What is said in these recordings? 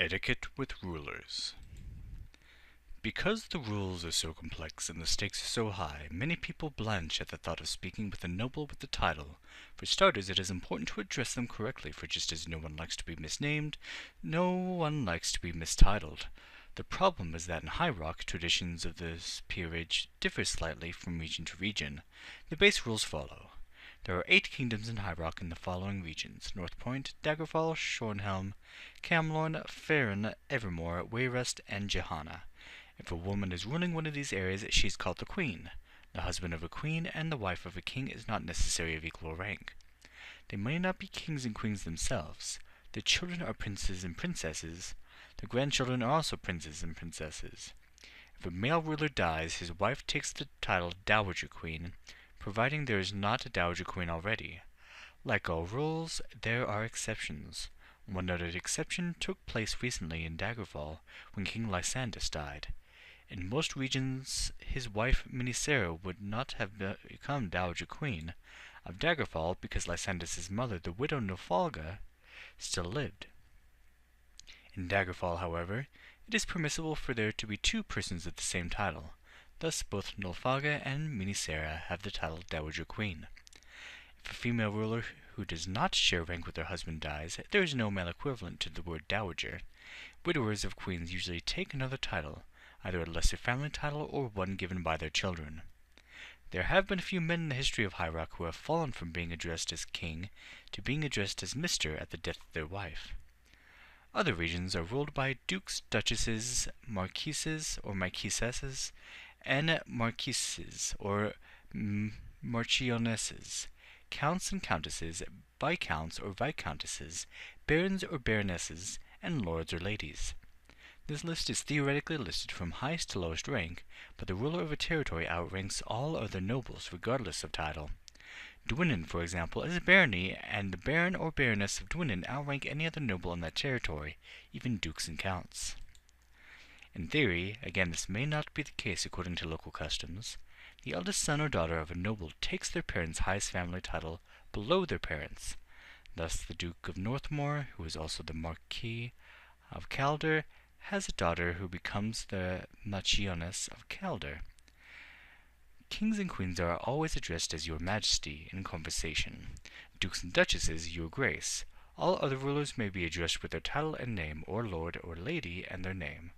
Etiquette with rulers. Because the rules are so complex and the stakes are so high, many people blanch at the thought of speaking with a noble with the title. For starters, it is important to address them correctly, for just as no one likes to be misnamed, no one likes to be mistitled. The problem is that in High Rock, traditions of this peerage differ slightly from region to region. The base rules follow. There are 8 kingdoms in High Rock in the following regions: North Point, Daggerfall, Shornhelm, Camlorn, Farron, Evermore, Wayrest, and Johanna. If a woman is ruling one of these areas, she is called the Queen. The husband of a queen and the wife of a king is not necessarily of equal rank. They may not be kings and queens themselves. Their children are princes and princesses. Their grandchildren are also princes and princesses. If a male ruler dies, his wife takes the title Dowager Queen, providing there is not a Dowager Queen already. Like all rules, there are exceptions. One noted exception took place recently in Daggerfall, when King Lysandus died. In most regions, his wife Minisera would not have become Dowager Queen of Daggerfall because Lysandus' mother, the widow Nilfalga, still lived. In Daggerfall, however, it is permissible for there to be 2 persons of the same title. Thus, both Nilfalga and Minisera have the title Dowager Queen. If a female ruler who does not share rank with her husband dies, there is no male equivalent to the word dowager. Widowers of queens usually take another title, either a lesser family title or one given by their children. There have been a few men in the history of High Rock who have fallen from being addressed as king to being addressed as Mr. at the death of their wife. Other regions are ruled by dukes, duchesses, marquises or marquisesses, and marquises or marchionesses, counts and countesses, viscounts or viscountesses, barons or baronesses, and lords or ladies. This list is theoretically listed from highest to lowest rank, but the ruler of a territory outranks all other nobles regardless of title. Dwinnen, for example, is a barony, and the baron or baroness of Dwinnen outrank any other noble in that territory, even dukes and counts. In theory, again this may not be the case according to local customs, the eldest son or daughter of a noble takes their parents' highest family title below their parents. Thus the Duke of Northmoor, who is also the Marquis of Calder, has a daughter who becomes the Marchioness of Calder. Kings and queens are always addressed as Your Majesty in conversation. Dukes and duchesses, Your Grace. All other rulers may be addressed with their title and name, or lord or lady and their name.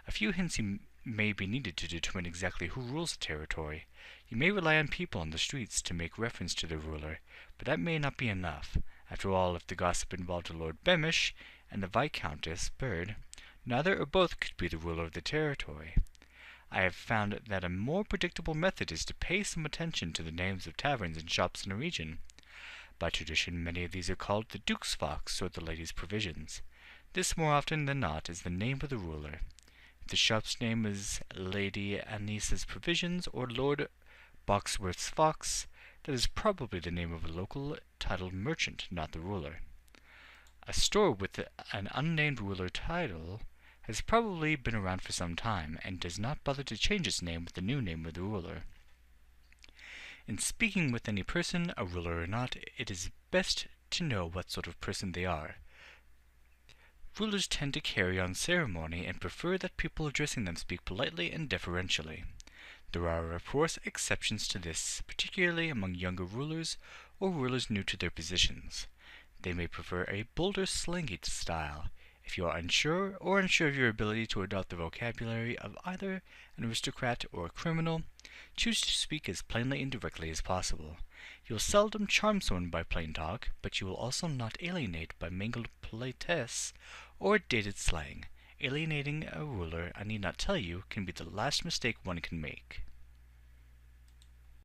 A few hints may be needed to determine exactly who rules a territory. You may rely on people on the streets to make reference to the ruler, but that may not be enough. After all, if the gossip involved a Lord Beamish and the Viscountess Bird, neither or both could be the ruler of the territory. I have found that a more predictable method is to pay some attention to the names of taverns and shops in a region. By tradition, many of these are called the Duke's Fox or the Lady's Provisions. This, more often than not, is the name of the ruler. If the shop's name is Lady Anice's Provisions or Lord Boxworth's Fox, that is probably the name of a local titled merchant, not the ruler. A store with an unnamed ruler title has probably been around for some time, and does not bother to change its name with the new name of the ruler. In speaking with any person, a ruler or not, it is best to know what sort of person they are. Rulers tend to carry on ceremony and prefer that people addressing them speak politely and deferentially. There are, of course, exceptions to this, particularly among younger rulers or rulers new to their positions. They may prefer a bolder, slangy style. If you are unsure of your ability to adopt the vocabulary of either an aristocrat or a criminal, choose to speak as plainly and directly as possible. You will seldom charm someone by plain talk, but you will also not alienate by mingled politesse or dated slang. Alienating a ruler, I need not tell you, can be the last mistake one can make.